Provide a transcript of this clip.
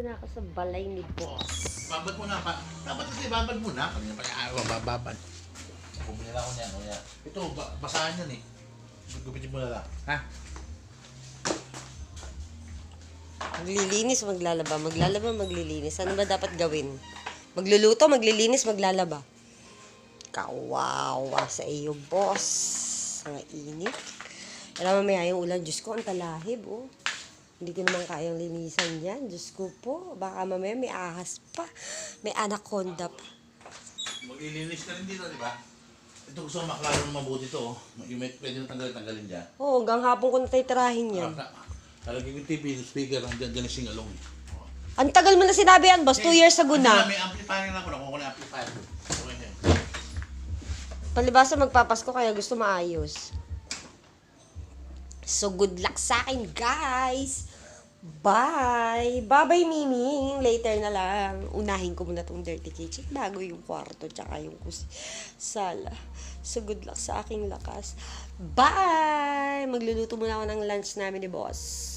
na ako sa balay ni boss. Babad mo na pa. Dapat kasi babad mo na. Kanina pa niya babad. Bumili na ako niyan. O yan. Ito, basahan yan eh. Gupitin mo na lang. Ha? Maglilinis, maglalaba. Maglalaba, maglilinis. Ano ba dapat gawin? Magluluto, maglilinis, maglalaba. Kawawa sa iyo, boss. Ang init. Alam mo, mamaya yung ulan. Diyos ko, ang talahib, oh. Hindi ko naman kayang linisan yan. Diyos ko po. Baka mamaya may ahas pa. May anaconda pa. Maglilinis ka rin dito, di ba? Ito gusto ko maklaro ng mabuti to. Oh. Pwede na tanggalin dyan. Oo, hanggang hapon ko natitirahin yan. Talagay yung TV, speaker, dyan singalong. Ang tagal mo na sinabi yan, boss. 2 years ago na. May amplifier na ako. Nakuha ko na amplifier. Okay na yun. Palibasa magpapasko kaya gusto maayos. So, good luck sa akin, guys. Bye! Bye-bye, Mimi. Later na lang. Unahin ko muna tong dirty kitchen bago yung kwarto tsaka yung sala. So, good luck sa aking lakas. Bye! Magluluto muna ako ng lunch namin ni boss.